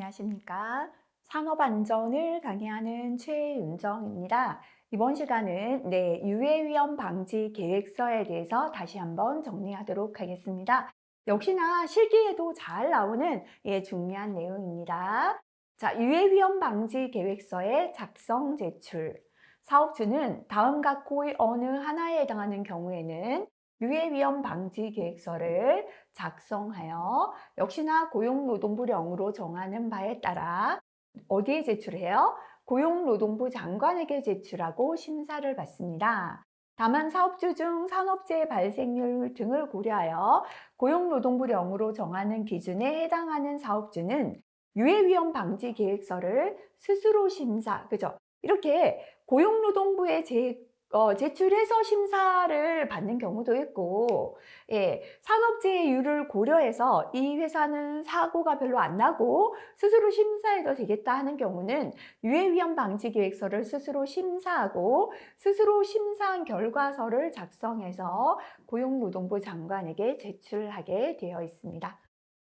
안녕하십니까. 산업안전을 강의하는 최윤정입니다. 이번 시간은 유해위험 방지 계획서에 대해서 다시 한번 정리하도록 하겠습니다. 역시나 실기에도 잘 나오는 중요한 내용입니다. 자, 유해위험 방지 계획서의 작성 제출. 사업주는 다음 각호의 어느 하나에 해당하는 경우에는 유해위험 방지 계획서를 작성하여 역시나 고용노동부령으로 정하는 바에 따라 어디에 제출해요? 고용노동부 장관에게 제출하고 심사를 받습니다. 다만 사업주 중 산업재해 발생률 등을 고려하여 고용노동부령으로 정하는 기준에 해당하는 사업주는 유해위험 방지 계획서를 스스로 심사, 그죠? 이렇게 고용노동부에 제출해서 심사를 받는 경우도 있고, 산업재해율을 고려해서 이 회사는 사고가 별로 안 나고 스스로 심사해도 되겠다 하는 경우는 유해위험 방지 계획서를 스스로 심사하고 스스로 심사한 결과서를 작성해서 고용노동부 장관에게 제출하게 되어 있습니다.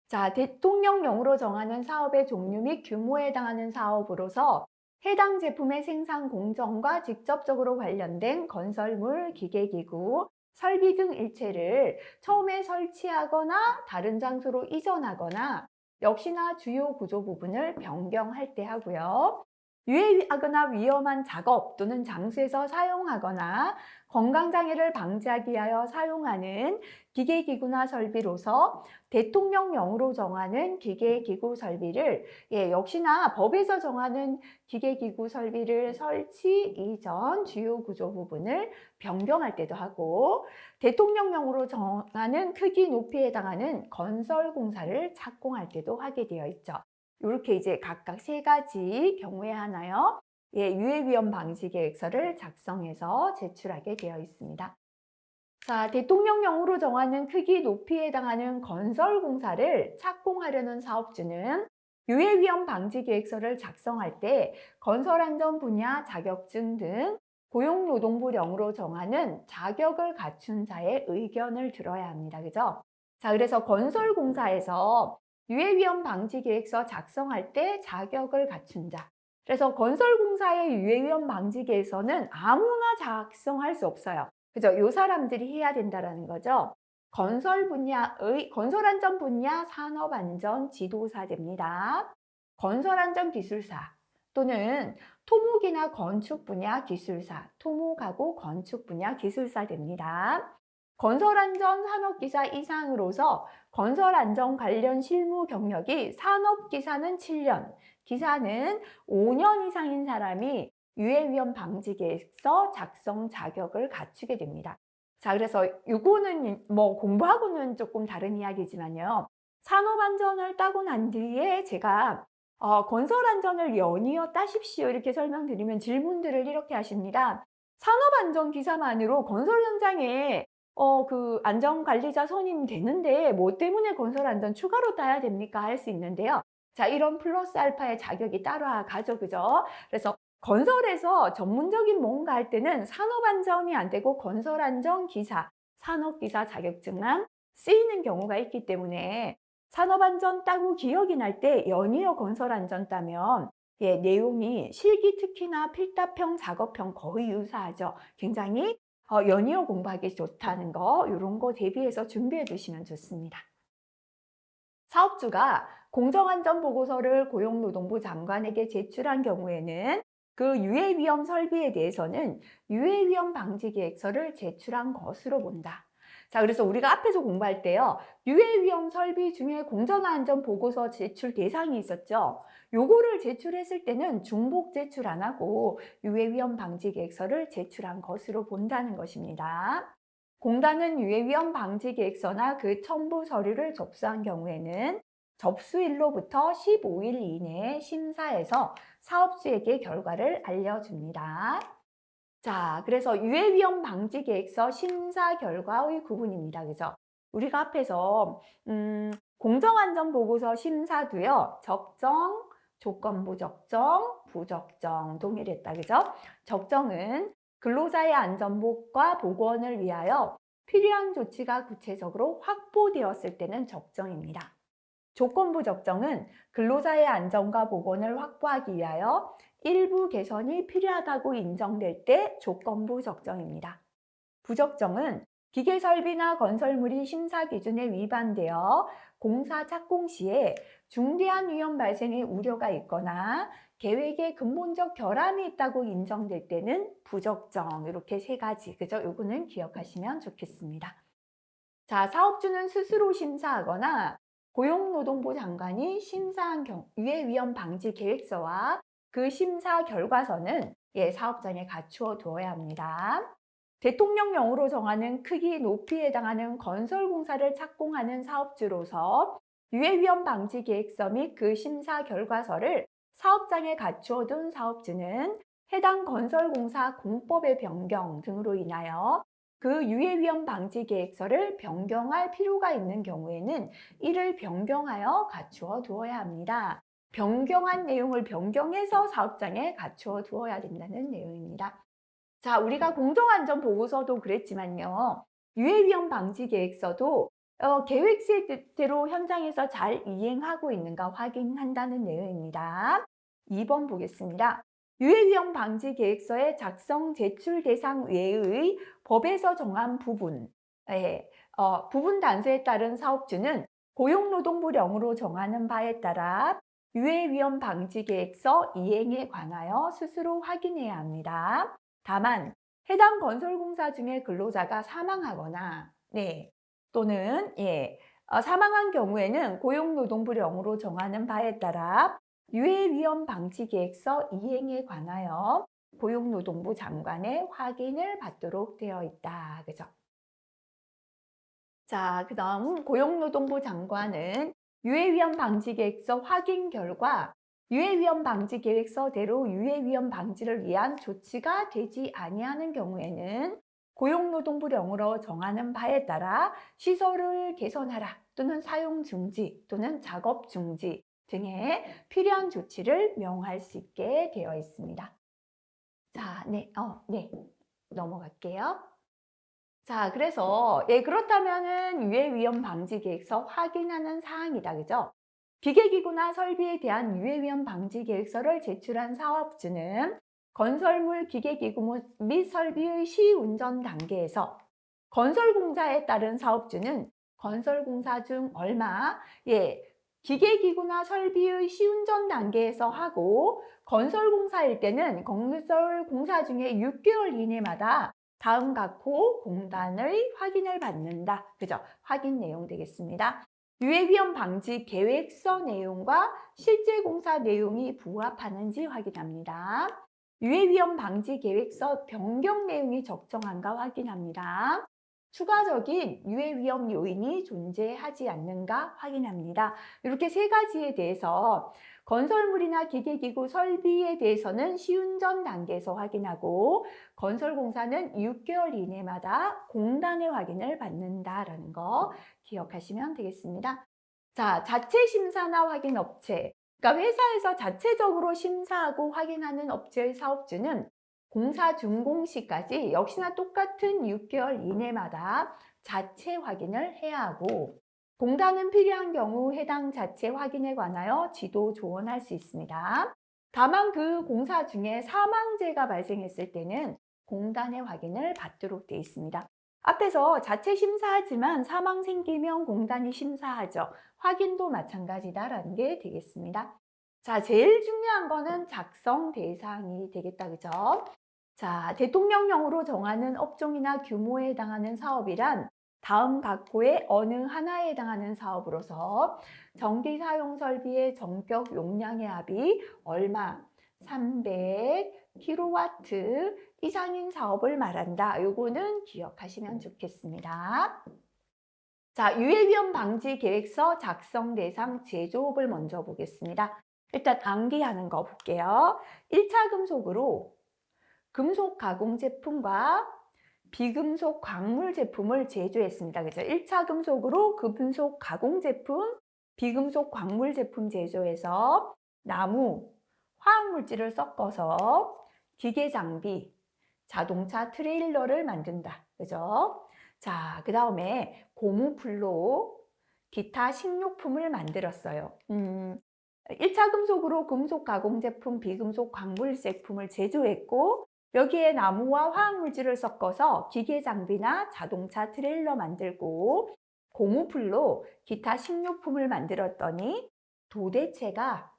자, 대통령령으로 정하는 사업의 종류 및 규모에 해당하는 사업으로서 해당 제품의 생산 공정과 직접적으로 관련된 건설물, 기계기구, 설비 등 일체를 처음에 설치하거나 다른 장소로 이전하거나 역시나 주요 구조 부분을 변경할 때 하고요. 유해하거나 위험한 작업 또는 장소에서 사용하거나 건강장애를 방지하기 위하여 사용하는 기계기구나 설비로서 대통령령으로 정하는 기계기구 설비를 역시나 법에서 정하는 기계기구 설비를 설치 이전 주요 구조 부분을 변경할 때도 하고 대통령령으로 정하는 크기 높이에 해당하는 건설공사를 착공할 때도 하게 되어 있죠. 이렇게 이제 각각 세 가지 경우에 하나요. 유해위험 방지 계획서를 작성해서 제출하게 되어 있습니다. 자, 대통령령으로 정하는 크기 높이에 해당하는 건설공사를 착공하려는 사업주는 유해위험 방지 계획서를 작성할 때 건설안전 분야 자격증 등 고용노동부령으로 정하는 자격을 갖춘 자의 의견을 들어야 합니다. 그죠? 자, 그래서 건설공사에서 유해위험 방지 계획서 작성할 때 자격을 갖춘 자. 그래서 건설공사의 유해위험 방지 계획서는 아무나 작성할 수 없어요. 그죠? 요 사람들이 해야 된다라는 거죠. 건설안전 분야 산업안전 지도사입니다. 건설안전기술사 또는 토목이나 건축 분야 기술사, 토목하고 건축 분야 기술사 됩니다. 건설안전 산업기사 이상으로서 건설안전 관련 실무 경력이 산업기사는 7년, 기사는 5년 이상인 사람이 유해위험 방지 계획서 작성 자격을 갖추게 됩니다. 자, 그래서 이거는 뭐 공부하고는 조금 다른 이야기지만요. 산업안전을 따고 난 뒤에 제가 건설안전을 연이어 따십시오 이렇게 설명드리면 질문들을 이렇게 하십니다. 산업안전 기사만으로 건설 현장에 그 안전관리자 선임 되는데 뭐 때문에 건설안전 추가로 따야 됩니까? 할 수 있는데요. 자, 이런 플러스 알파의 자격이 따라가죠. 그죠? 그래서 건설에서 전문적인 뭔가 할 때는 산업안전이 안 되고 건설안전기사, 산업기사 자격증만 쓰이는 경우가 있기 때문에 산업안전 따고 기억이 날 때 연이어 건설안전 따면 내용이 실기 특히나 필답형, 작업형 거의 유사하죠. 굉장히 연이어 공부하기 좋다는 거 이런 거 대비해서 준비해 두시면 좋습니다. 사업주가 공정안전보고서를 고용노동부 장관에게 제출한 경우에는 그 유해위험 설비에 대해서는 유해위험 방지 계획서를 제출한 것으로 본다. 자, 그래서 우리가 앞에서 공부할 때요. 유해위험 설비 중에 공정안전보고서 제출 대상이 있었죠. 요거를 제출했을 때는 중복 제출 안 하고 유해위험 방지 계획서를 제출한 것으로 본다는 것입니다. 공단은 유해위험 방지 계획서나 그 첨부 서류를 접수한 경우에는 접수일로부터 15일 이내에 심사해서 사업주에게 결과를 알려줍니다. 자, 그래서 유해위험 방지 계획서 심사 결과의 구분입니다. 그죠? 우리가 앞에서 공정안전보고서 심사도요. 적정, 조건부 적정, 부적정 동일했다. 그죠? 적정은 근로자의 안전복과 복원을 위하여 필요한 조치가 구체적으로 확보되었을 때는 적정입니다. 조건부 적정은 근로자의 안전과 보건을 확보하기 위하여 일부 개선이 필요하다고 인정될 때 조건부 적정입니다. 부적정은 기계 설비나 건설물이 심사 기준에 위반되어 공사 착공 시에 중대한 위험 발생의 우려가 있거나 계획에 근본적 결함이 있다고 인정될 때는 부적정. 이렇게 세 가지. 그죠? 요거는 기억하시면 좋겠습니다. 자, 사업주는 스스로 심사하거나 고용노동부 장관이 심사한 유해 위험 방지 계획서와 그 심사 결과서는 사업장에 갖추어 두어야 합니다. 대통령령으로 정하는 크기, 높이에 해당하는 건설공사를 착공하는 사업주로서 유해 위험 방지 계획서 및 그 심사 결과서를 사업장에 갖추어 둔 사업주는 해당 건설공사 공법의 변경 등으로 인하여 그 유해 위험 방지 계획서를 변경할 필요가 있는 경우에는 이를 변경하여 갖추어 두어야 합니다. 변경한 내용을 변경해서 사업장에 갖추어 두어야 된다는 내용입니다. 자, 우리가 공정안전보고서도 그랬지만요. 유해 위험 방지 계획서도 계획대로 현장에서 잘 이행하고 있는가 확인한다는 내용입니다. 2번 보겠습니다. 유해 위험 방지 계획서의 작성 제출 대상 외의 법에서 정한 부분, 부분 단서에 따른 사업주는 고용노동부령으로 정하는 바에 따라 유해 위험 방지 계획서 이행에 관하여 스스로 확인해야 합니다. 다만 해당 건설공사 중에 근로자가 사망하거나 또는 사망한 경우에는 고용노동부령으로 정하는 바에 따라 유해 위험 방지 계획서 이행에 관하여 고용노동부 장관의 확인을 받도록 되어 있다. 그죠? 자, 그 다음 고용노동부 장관은 유해 위험 방지 계획서 확인 결과 유해 위험 방지 계획서대로 유해 위험 방지를 위한 조치가 되지 아니하는 경우에는 고용노동부령으로 정하는 바에 따라 시설을 개선하라 또는 사용 중지 또는 작업 중지 등의 필요한 조치를 명할 수 있게 되어 있습니다. 자, 넘어갈게요. 자, 그래서 그렇다면은 유해 위험 방지 계획서 확인하는 사항이다. 그죠? 기계기구나 설비에 대한 유해 위험 방지 계획서를 제출한 사업주는 건설물 기계기구 및 설비의 시운전 단계에서 건설공사에 따른 사업주는 건설공사 중 얼마 기계기구나 설비의 시운전 단계에서 하고 건설공사일 때는 건설공사 중에 6개월 이내마다 다음 각호 공단의 확인을 받는다. 그죠? 확인 내용 되겠습니다. 유해 위험 방지 계획서 내용과 실제 공사 내용이 부합하는지 확인합니다. 유해 위험 방지 계획서 변경 내용이 적정한가 확인합니다. 추가적인 유해 위험 요인이 존재하지 않는가 확인합니다. 이렇게 세 가지에 대해서 건설물이나 기계기구 설비에 대해서는 시운전 단계에서 확인하고 건설공사는 6개월 이내마다 공단의 확인을 받는다라는 거 기억하시면 되겠습니다. 자, 자체 심사나 확인 업체. 그러니까 회사에서 자체적으로 심사하고 확인하는 업체의 사업주는 공사 준공 시까지 역시나 똑같은 6개월 이내마다 자체 확인을 해야 하고 공단은 필요한 경우 해당 자체 확인에 관하여 지도 조언할 수 있습니다. 다만 그 공사 중에 사망재가 발생했을 때는 공단의 확인을 받도록 되어 있습니다. 앞에서 자체 심사하지만 사망 생기면 공단이 심사하죠. 확인도 마찬가지다라는 게 되겠습니다. 자, 제일 중요한 거는 작성 대상이 되겠다. 그죠? 자, 대통령령으로 정하는 업종이나 규모에 해당하는 사업이란 다음 각호의 어느 하나에 해당하는 사업으로서 전기 사용 설비의 전격 용량의 합이 얼마 300kW 이상인 사업을 말한다. 요거는 기억하시면 좋겠습니다. 자, 유해 위험 방지 계획서 작성 대상 제조업을 먼저 보겠습니다. 일단 암기하는 거 볼게요. 1차 금속으로 금속 가공 제품과 비금속 광물 제품을 제조했습니다. 그죠? 1차 금속으로 금속 가공 제품, 비금속 광물 제품 제조해서 나무, 화학물질을 섞어서 기계 장비, 자동차 트레일러를 만든다. 그죠? 자, 그 다음에 고무풀로 기타 식료품을 만들었어요. 1차 금속으로 금속 가공 제품, 비금속 광물 제품을 제조했고 여기에 나무와 화학물질을 섞어서 기계 장비나 자동차 트레일러 만들고 고무풀로 기타 식료품을 만들었더니 도대체가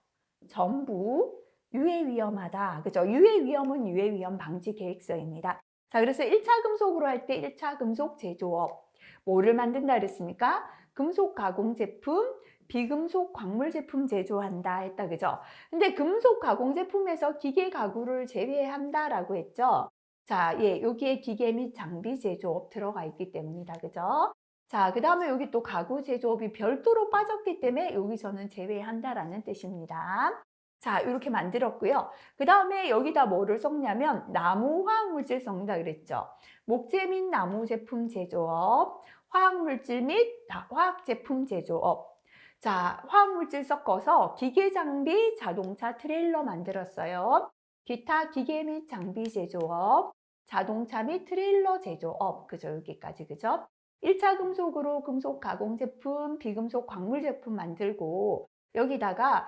전부 유해 위험하다. 그죠? 유해 위험은 유해 위험 방지 계획서입니다. 자, 그래서 1차 금속으로 할 때 1차 금속 제조업. 뭐를 만든다 그랬습니까? 금속 가공 제품, 비금속 광물 제품 제조한다 했다. 그죠? 근데 금속 가공 제품에서 기계 가구를 제외한다라고 했죠. 자, 예, 여기에 기계 및 장비 제조업 들어가 있기 때문이다. 그죠? 자, 그 다음에 여기 또 가구 제조업이 별도로 빠졌기 때문에 여기서는 제외한다라는 뜻입니다. 자, 이렇게 만들었고요. 그 다음에 여기다 뭐를 섞냐면 나무 화학물질 섞는다 그랬죠. 목재 및 나무 제품 제조업, 화학물질 및 화학 제품 제조업. 자, 화학물질 섞어서 기계 장비, 자동차 트레일러 만들었어요. 기타 기계 및 장비 제조업, 자동차 및 트레일러 제조업. 그죠? 여기까지. 그죠? 1차 금속으로 금속 가공 제품, 비금속 광물 제품 만들고 여기다가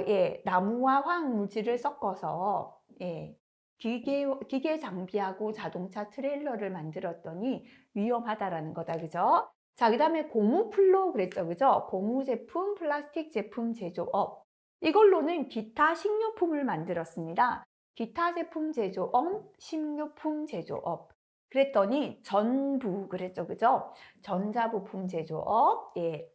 예, 나무와 화학 물질을 섞어서 예, 기계 장비하고 자동차 트레일러를 만들었더니 위험하다라는 거다. 그죠? 자, 그다음에 고무풀로 그랬죠. 그죠? 고무 제품, 플라스틱 제품 제조업. 이걸로는 기타 식료품을 만들었습니다. 기타 제품 제조업, 식료품 제조업. 그랬더니 전부 그랬죠. 그죠? 전자부품 제조업. 예.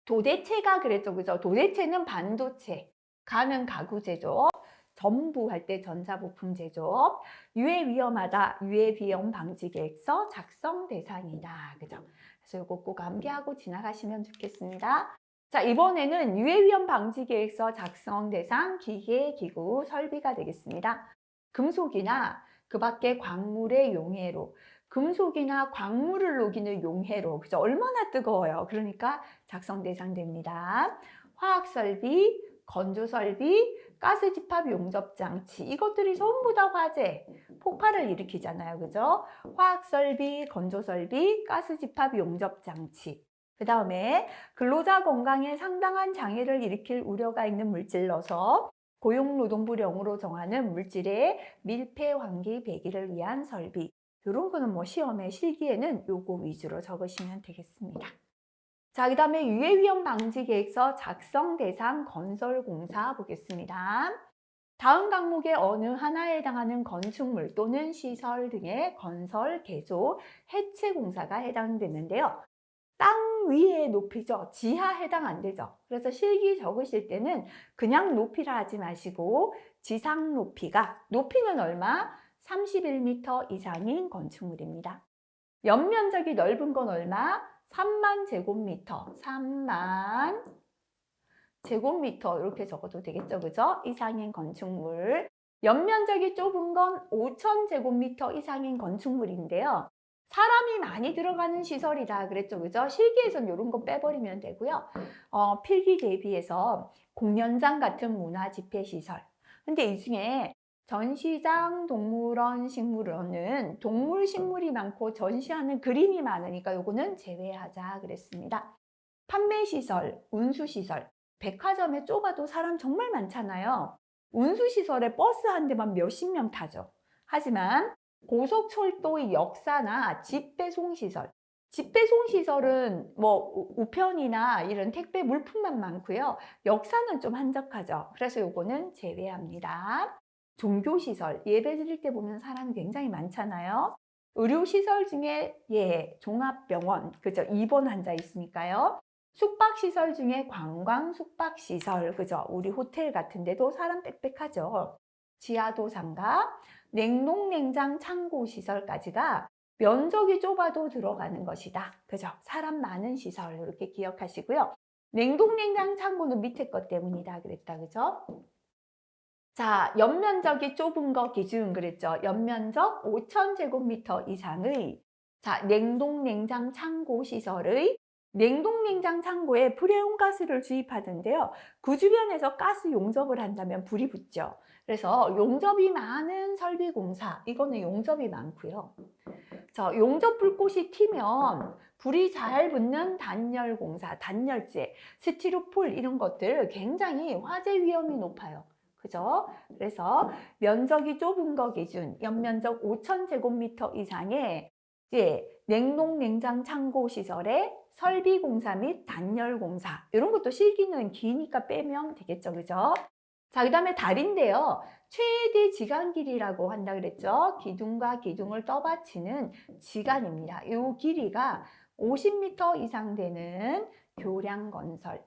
도대체가 그랬죠. 그죠? 도대체는 반도체, 가는 가구 제조업, 전부 할 때 전자부품 제조업, 유해 위험하다, 유해 위험 방지 계획서 작성 대상이다. 그죠? 그래서 이거 꼭 암기하고 지나가시면 좋겠습니다. 자, 이번에는 유해 위험 방지 계획서 작성 대상 기계, 기구, 설비가 되겠습니다. 금속이나 그 밖에 광물의 용해로, 금속이나 광물을 녹이는 용해로, 그죠? 얼마나 뜨거워요. 그러니까 작성 대상됩니다. 화학설비, 건조설비, 가스집합 용접장치, 이것들이 전부 다 화재, 폭발을 일으키잖아요. 그죠? 화학설비, 건조설비, 가스집합 용접장치. 그 다음에 근로자 건강에 상당한 장애를 일으킬 우려가 있는 물질 넣어서 고용노동부령으로 정하는 물질의 밀폐 환기 배기를 위한 설비. 이런 거는 뭐 시험에 실기에는 요거 위주로 적으시면 되겠습니다. 자, 그 다음에 유해위험 방지 계획서 작성 대상 건설공사 보겠습니다. 다음 항목의 어느 하나에 해당하는 건축물 또는 시설 등의 건설, 개조, 해체 공사가 해당되는데요. 땅 위의 높이죠. 지하 해당 안 되죠. 그래서 실기 적으실 때는 그냥 높이라 하지 마시고 지상 높이가, 높이는 얼마? 31m 이상인 건축물입니다. 연면적이 넓은 건 얼마? 3만 제곱미터, 3만 제곱미터 이렇게 적어도 되겠죠. 그죠? 이상인 건축물. 연면적이 좁은 건 5천 제곱미터 이상인 건축물인데요. 사람이 많이 들어가는 시설이다 그랬죠. 그죠? 실기에선 이런 거 빼버리면 되고요. 필기 대비해서 공연장 같은 문화 집회 시설. 근데 이 중에 전시장, 동물원, 식물원은 동물, 식물이 많고 전시하는 그림이 많으니까 요거는 제외하자 그랬습니다. 판매시설, 운수시설, 백화점에 좁아도 사람 정말 많잖아요. 운수시설에 버스 한 대만 몇십 명 타죠. 하지만 고속철도의 역사나 집배송시설, 집배송시설은 뭐 우편이나 이런 택배 물품만 많고요. 역사는 좀 한적하죠. 그래서 요거는 제외합니다. 종교시설, 예배 드릴 때 보면 사람이 굉장히 많잖아요. 의료시설 중에 예, 종합병원, 그죠? 입원 환자 있으니까요. 숙박시설 중에 관광 숙박시설, 그죠? 우리 호텔 같은 데도 사람 빽빽하죠. 지하도 장갑, 냉동, 냉장, 창고 시설까지가 면적이 좁아도 들어가는 것이다. 그죠? 사람 많은 시설 이렇게 기억하시고요. 냉동, 냉장, 창고는 밑에 것 때문이다 그랬다. 그죠? 자, 연면적이 좁은 거 기준 그랬죠. 연면적 5,000제곱미터 이상의 자, 냉동, 냉장, 창고 시설의 냉동, 냉장, 창고에 프레온 가스를 주입하던데요. 그 주변에서 가스 용접을 한다면 불이 붙죠. 그래서 용접이 많은 설비 공사, 이거는 용접이 많고요. 자, 용접 불꽃이 튀면 불이 잘 붙는 단열공사, 단열재, 스티로폴 이런 것들 굉장히 화재 위험이 높아요. 그죠? 그래서 면적이 좁은 거 기준 연면적 5,000제곱미터 이상의 냉동 냉장 창고 시설의 설비 공사 및 단열 공사 이런 것도 실기는 기니까 빼면 되겠죠. 그죠? 자, 그다음에 달인데요. 최대 지간 길이라고 한다 그랬죠. 기둥과 기둥을 떠받치는 지간입니다. 이 길이가 50m 이상 되는 교량 건설,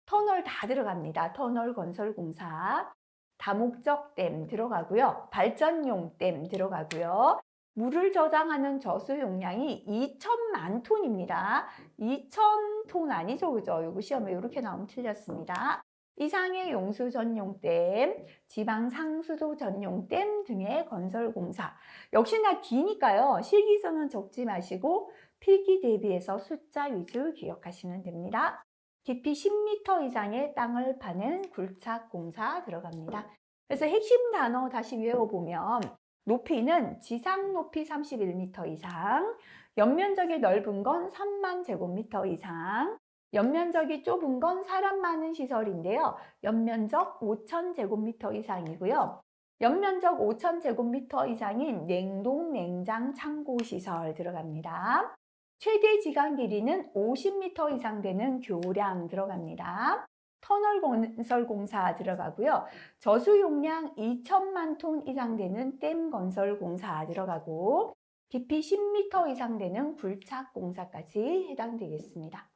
터널 다 들어갑니다. 터널 건설 공사, 다목적 댐 들어가고요. 발전용 댐 들어가고요. 물을 저장하는 저수 용량이 2천만 톤입니다. 2,000톤 아니죠, 그죠? 이거 시험에 이렇게 나오면 틀렸습니다. 이상의 용수 전용 댐, 지방 상수도 전용 댐 등의 건설 공사. 역시나 기니까요. 실기선은 적지 마시고 필기 대비해서 숫자 위주 기억하시면 됩니다. 깊이 10m 이상의 땅을 파는 굴착 공사 들어갑니다. 그래서 핵심 단어 다시 외워보면 높이는 지상 높이 31m 이상, 연면적이 넓은 건 3만 제곱미터 이상, 연면적이 좁은 건 사람 많은 시설인데요. 연면적 5,000제곱미터 이상이고요. 연면적 5,000제곱미터 이상인 냉동 냉장 창고 시설 들어갑니다. 최대 지간 길이는 50m 이상 되는 교량 들어갑니다. 터널 건설 공사 들어가고요. 저수 용량 2천만 톤 이상 되는 댐 건설 공사 들어가고 깊이 10m 이상 되는 굴착 공사까지 해당되겠습니다.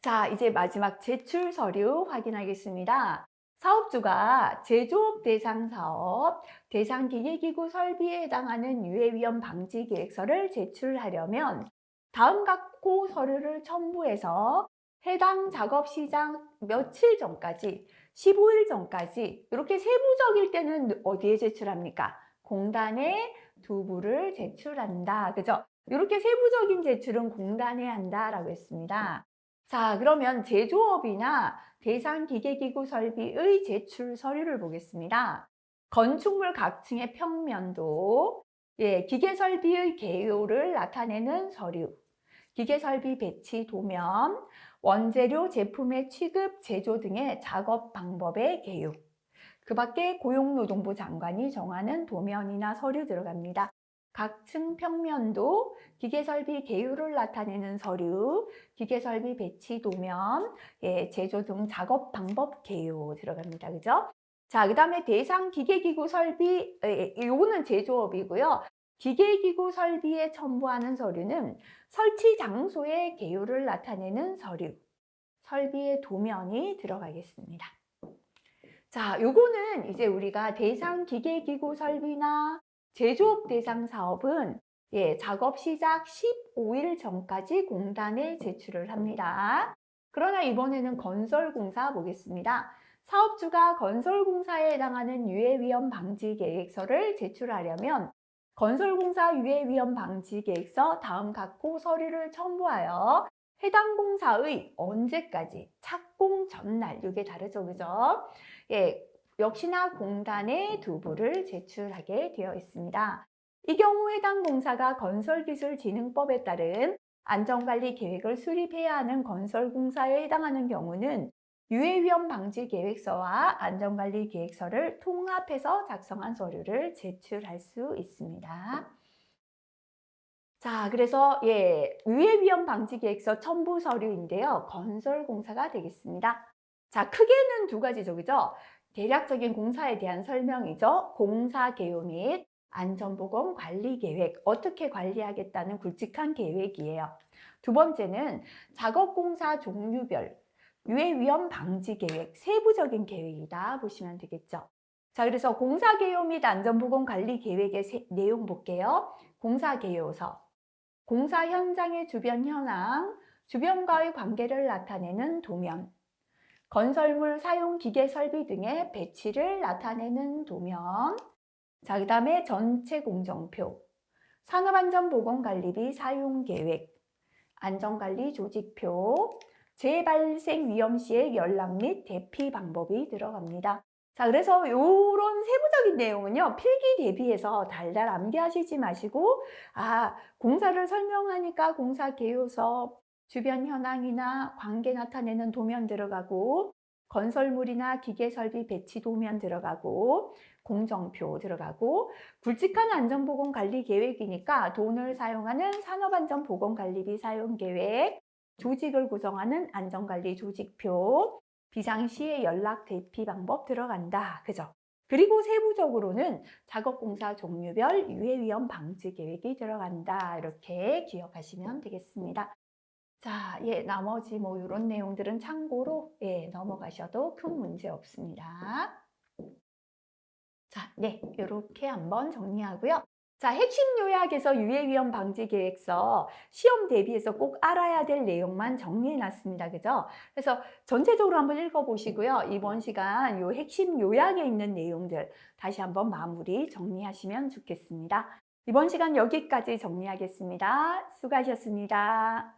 자, 이제 마지막 제출 서류 확인하겠습니다. 사업주가 제조업 대상 사업, 대상 기계기구 설비에 해당하는 유해위험 방지 계획서를 제출하려면 다음 각호 서류를 첨부해서 해당 작업 시작 며칠 전까지, 15일 전까지 이렇게 세부적일 때는 어디에 제출합니까? 공단에 두부를 제출한다. 그죠? 이렇게 세부적인 제출은 공단에 한다라고 했습니다. 자, 그러면 제조업이나 대상 기계기구 설비의 제출 서류를 보겠습니다. 건축물 각 층의 평면도, 기계 설비의 개요를 나타내는 서류, 기계 설비 배치 도면, 원재료 제품의 취급, 제조 등의 작업 방법의 개요. 그 밖에 고용노동부 장관이 정하는 도면이나 서류 들어갑니다. 각 층 평면도, 기계설비 개요를 나타내는 서류, 기계설비 배치 도면, 제조 등 작업 방법 개요 들어갑니다. 그죠? 자, 그 다음에 대상 기계기구 설비, 요거는 제조업이고요. 기계기구 설비에 첨부하는 서류는 설치 장소의 개요를 나타내는 서류, 설비의 도면이 들어가겠습니다. 자, 요거는 이제 우리가 대상 기계기구 설비나 제조업 대상 사업은 작업 시작 15일 전까지 공단에 제출을 합니다. 그러나 이번에는 건설공사 보겠습니다. 사업주가 건설공사에 해당하는 유해위험 방지 계획서를 제출하려면 건설공사 유해위험 방지 계획서 다음 각호 서류를 첨부하여 해당 공사의 언제까지, 착공 전날, 이게 다르죠, 그죠? 역시나 공단에 두부를 제출하게 되어 있습니다. 이 경우 해당 공사가 건설기술진흥법에 따른 안전관리 계획을 수립해야 하는 건설공사에 해당하는 경우는 유해위험 방지 계획서와 안전관리 계획서를 통합해서 작성한 서류를 제출할 수 있습니다. 자, 그래서 유해위험 방지 계획서 첨부 서류인데요. 건설공사가 되겠습니다. 자, 크게는 두 가지죠, 그죠? 대략적인 공사에 대한 설명이죠. 공사 개요 및 안전보건 관리 계획, 어떻게 관리하겠다는 굵직한 계획이에요. 두 번째는 작업공사 종류별 유해위험 방지 계획, 세부적인 계획이다 보시면 되겠죠. 자, 그래서 공사 개요 및 안전보건 관리 계획의 내용 볼게요. 공사 개요서, 공사 현장의 주변 현황, 주변과의 관계를 나타내는 도면, 건설물 사용 기계 설비 등의 배치를 나타내는 도면, 자, 그 다음에 전체 공정표, 산업안전보건관리비 사용계획, 안전관리 조직표, 재발생 위험 시의 연락 및 대피 방법이 들어갑니다. 자, 그래서 요런 세부적인 내용은요, 필기 대비해서 달달 암기하시지 마시고, 공사를 설명하니까 공사 개요서, 주변 현황이나 관계 나타내는 도면 들어가고, 건설물이나 기계 설비 배치 도면 들어가고, 공정표 들어가고, 굵직한 안전보건관리 계획이니까 돈을 사용하는 산업안전보건관리비 사용계획, 조직을 구성하는 안전관리 조직표, 비상시에 연락 대피 방법 들어간다. 그죠? 그리고 세부적으로는 작업공사 종류별 유해위험 방지 계획이 들어간다. 이렇게 기억하시면 되겠습니다. 자, 나머지 뭐 이런 내용들은 참고로 넘어가셔도 큰 문제 없습니다. 자, 이렇게 한번 정리하고요. 자, 핵심 요약에서 유해위험 방지 계획서 시험 대비해서 꼭 알아야 될 내용만 정리해 놨습니다. 그죠? 그래서 전체적으로 한번 읽어보시고요. 이번 시간 요 핵심 요약에 있는 내용들 다시 한번 마무리 정리하시면 좋겠습니다. 이번 시간 여기까지 정리하겠습니다. 수고하셨습니다.